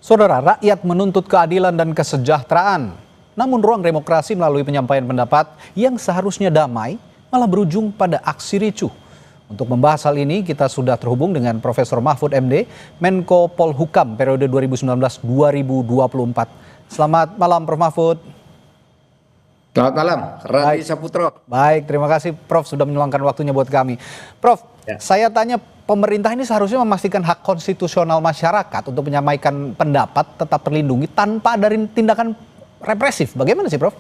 Saudara, rakyat menuntut keadilan dan kesejahteraan. Namun ruang demokrasi melalui penyampaian pendapat yang seharusnya damai malah berujung pada aksi ricuh. Untuk membahas hal ini kita sudah terhubung dengan Profesor Mahfud MD, Menko Polhukam periode 2019-2024. Selamat malam Prof. Mahfud. Selamat malam, Radi Saputro. Baik, terima kasih Prof sudah meluangkan waktunya buat kami. Prof, saya tanya, pemerintah ini seharusnya memastikan hak konstitusional masyarakat untuk menyampaikan pendapat tetap terlindungi tanpa ada tindakan represif. Bagaimana sih Prof?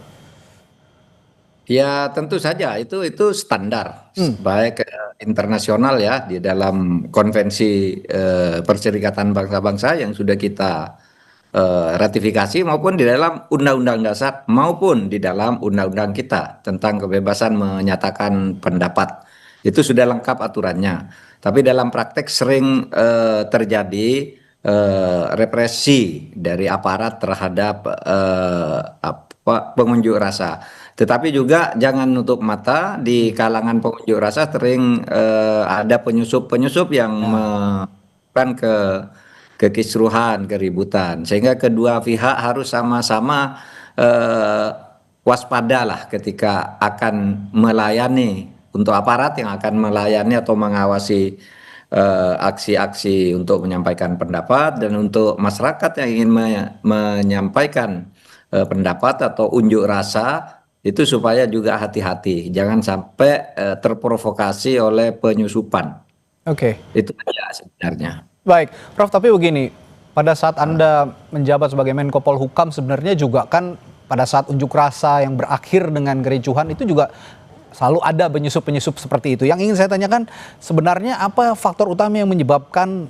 Ya tentu saja itu standar baik internasional ya di dalam konvensi Perserikatan Bangsa-Bangsa yang sudah kita ratifikasi maupun di dalam Undang-Undang Dasar maupun di dalam Undang-Undang kita tentang kebebasan menyatakan pendapat. Itu sudah lengkap aturannya. Tapi dalam praktek sering terjadi represi dari aparat terhadap pengunjuk rasa. Tetapi juga jangan nutup mata di kalangan pengunjuk rasa sering ada penyusup-penyusup yang melakukan kekisruhan, keributan. Sehingga kedua pihak harus sama-sama waspadalah ketika akan melayani untuk aparat yang akan melayani atau mengawasi aksi-aksi untuk menyampaikan pendapat dan untuk masyarakat yang ingin menyampaikan pendapat atau unjuk rasa itu supaya juga hati-hati, jangan sampai terprovokasi oleh penyusupan. Oke. Itu aja sebenarnya. Baik, Prof, tapi begini, pada saat Anda menjabat sebagai Menko Polhukam sebenarnya juga kan pada saat unjuk rasa yang berakhir dengan kericuhan itu juga selalu ada penyusup-penyusup seperti itu. Yang ingin saya tanyakan sebenarnya apa faktor utama yang menyebabkan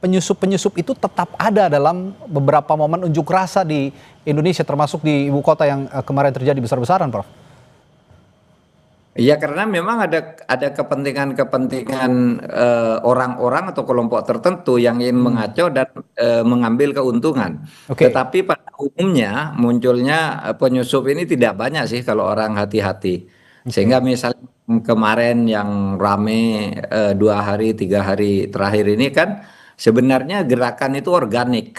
penyusup-penyusup itu tetap ada dalam beberapa momen unjuk rasa di Indonesia termasuk di ibu kota yang kemarin terjadi besar-besaran, Prof? Iya karena memang ada kepentingan-kepentingan orang-orang atau kelompok tertentu yang ingin mengacau dan mengambil keuntungan. Tetapi pada umumnya munculnya penyusup ini tidak banyak sih kalau orang hati-hati. Sehingga misalnya kemarin yang rame 2 hari 3 hari terakhir ini kan sebenarnya gerakan itu organik.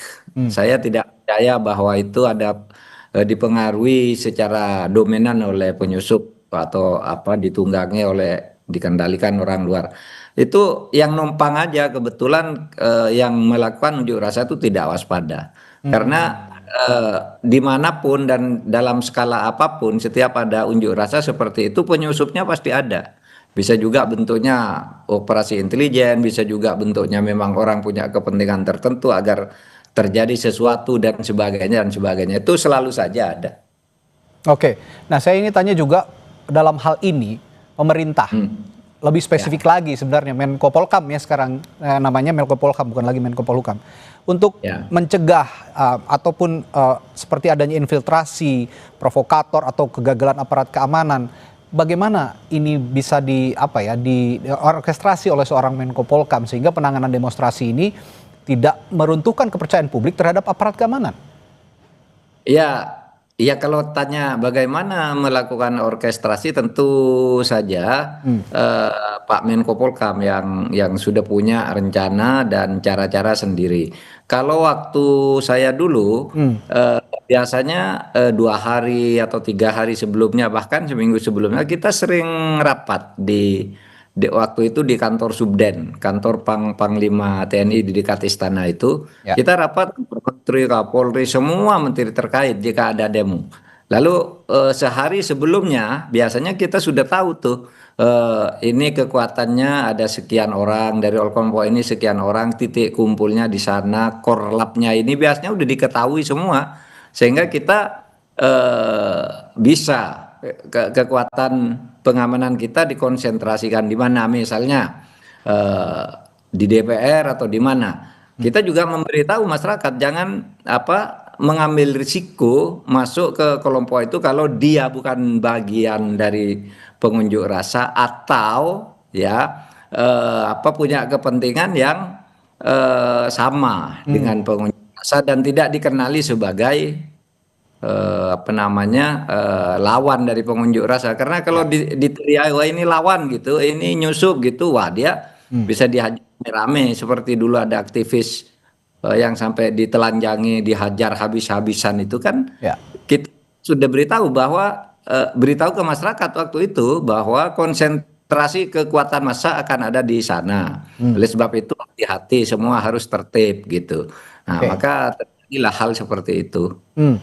Saya tidak percaya bahwa itu ada dipengaruhi secara dominan oleh penyusup atau ditunggangi oleh dikendalikan orang luar. Itu yang numpang aja kebetulan yang melakukan unjuk rasa itu tidak waspada. Karena dimanapun dan dalam skala apapun setiap ada unjuk rasa seperti itu penyusupnya pasti ada. Bisa juga bentuknya operasi intelijen, bisa juga bentuknya memang orang punya kepentingan tertentu agar terjadi sesuatu dan sebagainya dan sebagainya. Itu selalu saja ada. Oke, nah saya ini tanya juga dalam hal ini pemerintah lebih spesifik lagi sebenarnya Menko Polhukam ya sekarang namanya Menko Polhukam bukan lagi Menko Polhukam untuk mencegah ataupun seperti adanya infiltrasi, provokator atau kegagalan aparat keamanan. Bagaimana ini bisa diorkestrasi oleh seorang Menko Polhukam sehingga penanganan demonstrasi ini tidak meruntuhkan kepercayaan publik terhadap aparat keamanan? Ya kalau tanya bagaimana melakukan orkestrasi tentu saja Pak Menko Polhukam yang sudah punya rencana dan cara-cara sendiri. Kalau waktu saya dulu biasanya 2 hari atau 3 hari sebelumnya bahkan seminggu sebelumnya kita sering rapat di waktu itu di kantor Subden, kantor Panglima TNI di dekat istana itu. Kita rapat Menteri, Kapolri, semua menteri terkait jika ada demo. Lalu sehari sebelumnya biasanya kita sudah tahu tuh ini kekuatannya ada sekian orang dari kelompok ini sekian orang, titik kumpulnya di sana, korlapnya ini biasanya udah diketahui semua sehingga kita bisa kekuatan pengamanan kita dikonsentrasikan di mana misalnya di DPR atau di mana. Kita juga memberitahu masyarakat jangan mengambil risiko masuk ke kelompok itu kalau dia bukan bagian dari pengunjuk rasa atau punya kepentingan yang sama dengan pengunjuk rasa dan tidak dikenali sebagai lawan dari pengunjuk rasa. Karena kalau diteriak wah ini lawan gitu, ini nyusup gitu, wah dia bisa dihajar rame seperti dulu ada aktivis yang sampai ditelanjangi, dihajar habis-habisan itu kan Ya. kita sudah beritahu bahwa beritahu ke masyarakat waktu itu bahwa konsentrasi kekuatan massa akan ada di sana. Oleh sebab itu hati-hati, semua harus tertib gitu. Nah, Oke. maka terjadilah hal seperti itu. Hmm.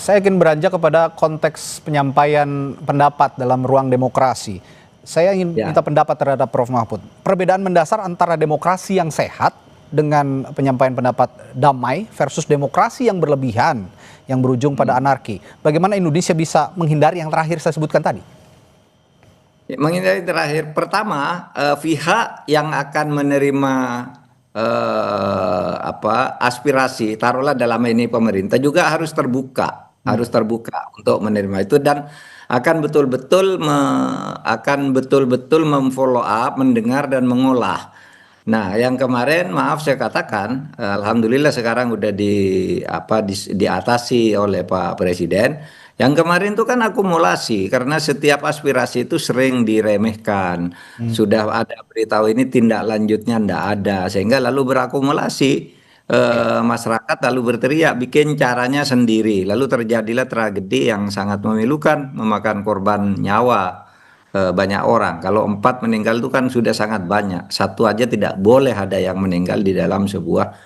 Saya ingin beranjak kepada konteks penyampaian pendapat dalam ruang demokrasi. Saya ingin Ya. minta pendapat terhadap Prof. Mahfud. Perbedaan mendasar antara demokrasi yang sehat dengan penyampaian pendapat damai versus demokrasi yang berlebihan, yang berujung pada anarki. Bagaimana Indonesia bisa menghindari yang terakhir saya sebutkan tadi? Menghindari terakhir, pertama pihak yang akan menerima aspirasi, taruhlah dalam ini pemerintah juga harus terbuka untuk menerima itu dan akan betul-betul memfollow up, mendengar dan mengolah. Nah, yang kemarin maaf saya katakan, alhamdulillah sekarang udah diatasi oleh Pak Presiden. Yang kemarin itu kan akumulasi karena setiap aspirasi itu sering diremehkan. Sudah ada beritahu ini tindak lanjutnya ndak ada sehingga lalu berakumulasi masyarakat lalu berteriak bikin caranya sendiri. Lalu terjadilah tragedi yang sangat memilukan memakan korban nyawa banyak orang. Kalau 4 meninggal itu kan sudah sangat banyak. Satu aja tidak boleh ada yang meninggal di dalam sebuah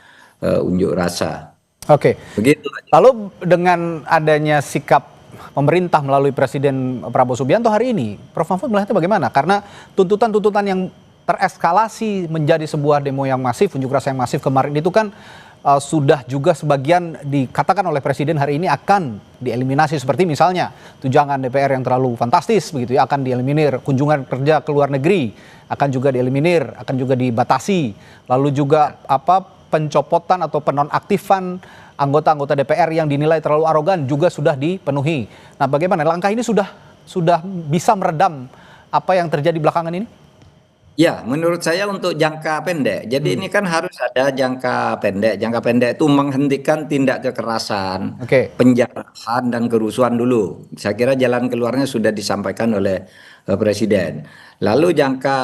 unjuk rasa. Oke. Begitu. Lalu dengan adanya sikap pemerintah melalui Presiden Prabowo Subianto hari ini, Prof. Mahfud melihatnya bagaimana? Karena tuntutan-tuntutan yang tereskalasi menjadi sebuah demo yang masif, unjuk rasa yang masif kemarin itu kan sudah juga sebagian dikatakan oleh Presiden hari ini akan dieliminasi, seperti misalnya tunjangan DPR yang terlalu fantastis begitu ya akan dieliminir, kunjungan kerja ke luar negeri akan juga dieliminir, akan juga dibatasi, lalu juga pencopotan atau penonaktifan anggota-anggota DPR yang dinilai terlalu arogan juga sudah dipenuhi. Nah, bagaimana langkah ini sudah bisa meredam apa yang terjadi belakangan ini? Ya, menurut saya untuk jangka pendek. Jadi ini kan harus ada jangka pendek. Jangka pendek itu menghentikan tindak kekerasan, Oke. penjarahan dan kerusuhan dulu. Saya kira jalan keluarnya sudah disampaikan oleh Presiden. Lalu jangka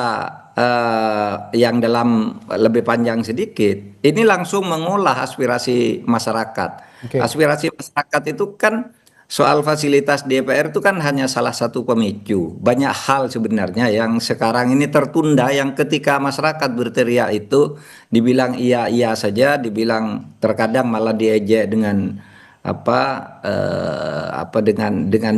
yang dalam lebih panjang sedikit, ini langsung mengolah aspirasi masyarakat. Oke. Aspirasi masyarakat itu kan soal fasilitas DPR itu kan hanya salah satu pemicu. Banyak hal sebenarnya yang sekarang ini tertunda yang ketika masyarakat berteriak itu dibilang iya saja, dibilang terkadang malah diejek dengan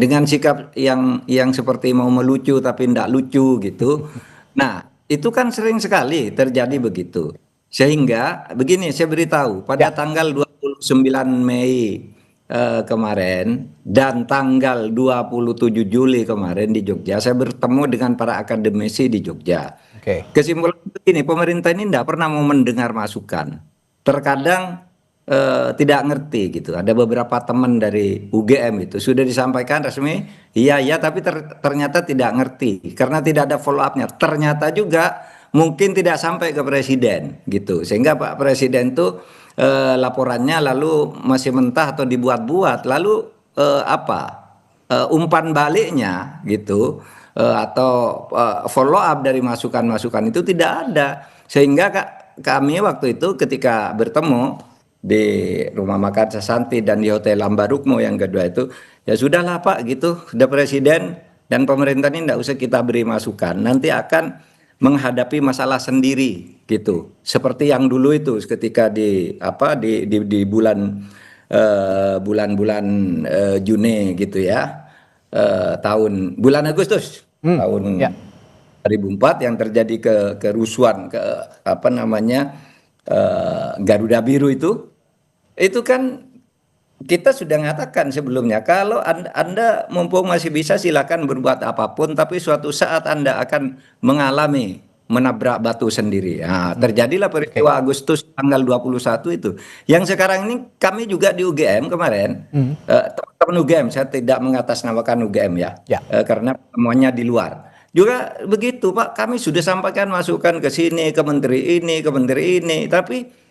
dengan sikap yang seperti mau melucu tapi tidak lucu gitu. Nah, itu kan sering sekali terjadi begitu. Sehingga begini saya beritahu pada Ya. tanggal 29 Mei kemarin dan tanggal 27 Juli kemarin di Jogja, saya bertemu dengan para akademisi di Jogja. Oke. Kesimpulan begini, pemerintah ini tidak pernah mau mendengar masukan. Terkadang tidak ngerti gitu. Ada beberapa teman dari UGM itu sudah disampaikan resmi, iya tapi ternyata tidak ngerti karena tidak ada follow up-nya. Ternyata juga mungkin tidak sampai ke Presiden gitu. Sehingga Pak Presiden tuh laporannya lalu masih mentah atau dibuat-buat, lalu umpan baliknya gitu atau follow up dari masukan-masukan itu tidak ada, sehingga kami waktu itu ketika bertemu di rumah makan Sasanti dan di Hotel Ambarukmo yang kedua itu ya sudahlah Pak gitu, sudah Presiden dan pemerintah ini tidak usah kita beri masukan, nanti akan menghadapi masalah sendiri gitu. Seperti yang dulu itu ketika di bulan-bulan Juni gitu ya. Bulan Agustus tahun Ya. 2004 yang terjadi kerusuhan Garuda Biru itu kan kita sudah mengatakan sebelumnya kalau anda mumpung masih bisa silakan berbuat apapun, tapi suatu saat Anda akan mengalami menabrak batu sendiri. Nah, terjadilah peristiwa Agustus tanggal 21 itu. Yang sekarang ini kami juga di UGM kemarin, teman-teman UGM, saya tidak mengatasnamakan UGM ya, Ya. karena semuanya di luar. Juga begitu Pak, kami sudah sampaikan masukan ke sini, ke menteri ini, tapi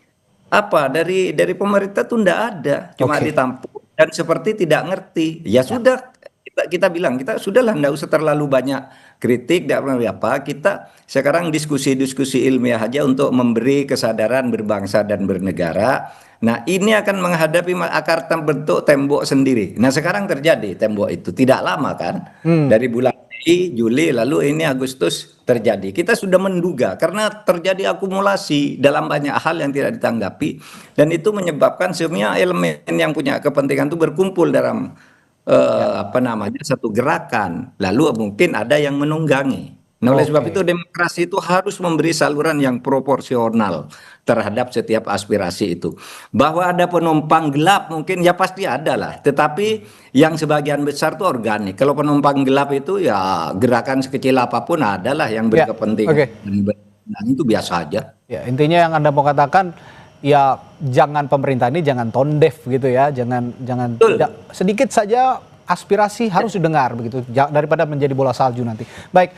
dari pemerintah tuh enggak ada, cuma Oke. ditampung dan seperti tidak ngerti. Ya sudah, kita bilang kita sudahlah nggak usah terlalu banyak kritik, nggak perlu apa. Kita sekarang diskusi-diskusi ilmiah aja untuk memberi kesadaran berbangsa dan bernegara. Nah, ini akan menghadapi akar terbentuk tembok sendiri. Nah, sekarang terjadi tembok itu tidak lama kan, dari bulan Mei, Juli, lalu ini Agustus terjadi. Kita sudah menduga karena terjadi akumulasi dalam banyak hal yang tidak ditanggapi dan itu menyebabkan semua elemen yang punya kepentingan itu berkumpul dalam apa namanya satu gerakan. Lalu mungkin ada yang menunggangi. Nah, oleh sebab itu demokrasi itu harus memberi saluran yang proporsional terhadap setiap aspirasi itu. Bahwa ada penumpang gelap mungkin ya pasti ada lah. Tetapi yang sebagian besar itu organik. Kalau penumpang gelap itu ya gerakan sekecil apapun adalah yang berkepentingan. Nah, itu biasa aja. Ya, intinya yang Anda mau katakan ya jangan pemerintah ini jangan tone deaf gitu ya. Jangan tidak, sedikit saja aspirasi harus didengar begitu daripada menjadi bola salju nanti. Baik,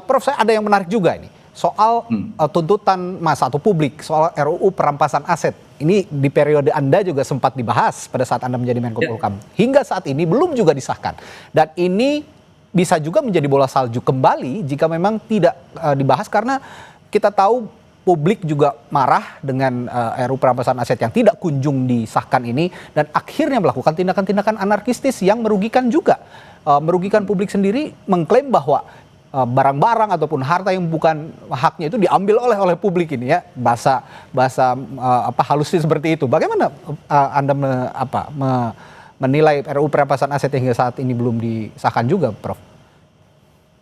Prof, saya ada yang menarik juga ini soal tuntutan massa atau publik soal RUU perampasan aset. Ini di periode Anda juga sempat dibahas pada saat Anda menjadi Menko Polhukam. Hingga saat ini belum juga disahkan. Dan ini bisa juga menjadi bola salju kembali jika memang tidak dibahas karena kita tahu publik juga marah dengan RUU perampasan aset yang tidak kunjung disahkan ini dan akhirnya melakukan tindakan-tindakan anarkistis yang merugikan juga. Merugikan publik sendiri, mengklaim bahwa barang-barang ataupun harta yang bukan haknya itu diambil oleh publik ini ya. Bahasa halusnya seperti itu. Bagaimana Anda menilai RUU perampasan aset yang hingga saat ini belum disahkan juga, Prof?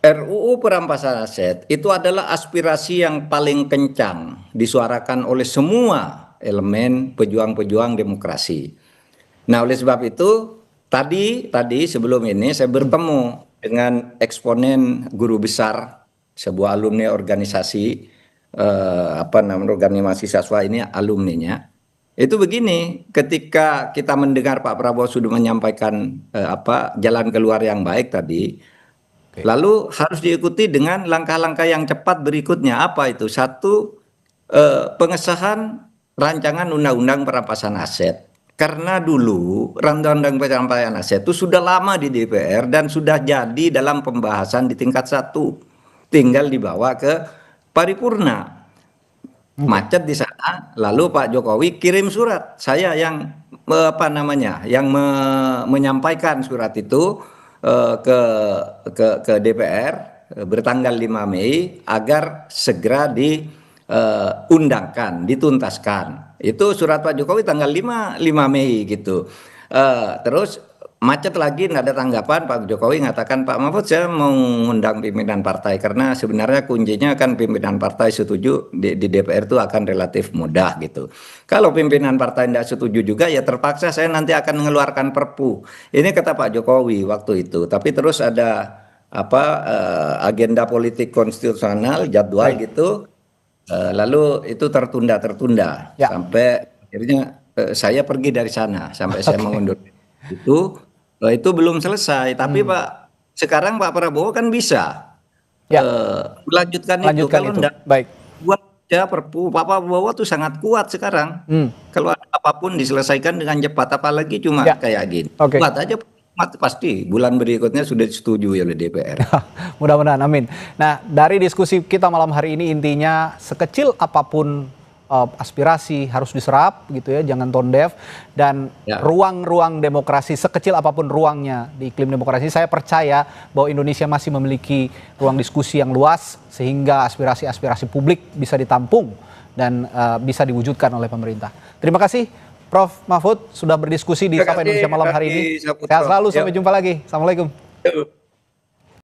RUU perampasan aset itu adalah aspirasi yang paling kencang disuarakan oleh semua elemen pejuang-pejuang demokrasi. Nah, oleh sebab itu tadi sebelum ini saya bertemu dengan eksponen guru besar sebuah alumni organisasi organisasi siswa ini alumninya. Itu begini, ketika kita mendengar Pak Prabowo sudah menyampaikan jalan keluar yang baik tadi. Lalu harus diikuti dengan langkah-langkah yang cepat berikutnya. Apa itu? Satu, pengesahan rancangan undang-undang perampasan aset. Karena dulu undang-undang perampasan aset itu sudah lama di DPR dan sudah jadi dalam pembahasan di tingkat 1. Tinggal dibawa ke paripurna. Macet di sana, lalu Pak Jokowi kirim surat. Saya yang menyampaikan surat itu ke DPR bertanggal 5 Mei agar segera diundangkan, dituntaskan. Itu surat Pak Jokowi tanggal 5 Mei gitu. Terus macet lagi, nggak ada tanggapan. Pak Jokowi mengatakan, Pak Mahfud saya mau mengundang pimpinan partai karena sebenarnya kuncinya kan pimpinan partai setuju di DPR itu akan relatif mudah gitu. Kalau pimpinan partai tidak setuju juga ya terpaksa saya nanti akan mengeluarkan Perpu. Ini kata Pak Jokowi waktu itu. Tapi terus ada agenda politik konstitusional jadwal gitu. Lalu itu tertunda sampai akhirnya saya pergi dari sana sampai saya mengundur itu belum selesai. Tapi Pak sekarang Pak Prabowo kan bisa melanjutkan itu. Kalau enggak, buat ya Perpu Pak Prabowo tuh sangat kuat sekarang. Kalau ada apapun diselesaikan dengan cepat, apalagi cuma kayak gini. Buat aja pasti bulan berikutnya sudah disetujui oleh DPR. Mudah-mudahan, amin. Nah, dari diskusi kita malam hari ini intinya sekecil apapun aspirasi harus diserap gitu ya, jangan tone deaf, dan ruang-ruang demokrasi sekecil apapun ruangnya di iklim demokrasi, saya percaya bahwa Indonesia masih memiliki ruang diskusi yang luas sehingga aspirasi-aspirasi publik bisa ditampung dan bisa diwujudkan oleh pemerintah. Terima kasih Prof Mahfud sudah berdiskusi di Sapa Indonesia malam hari ini. Sehat selalu, sampai jumpa lagi. Assalamualaikum.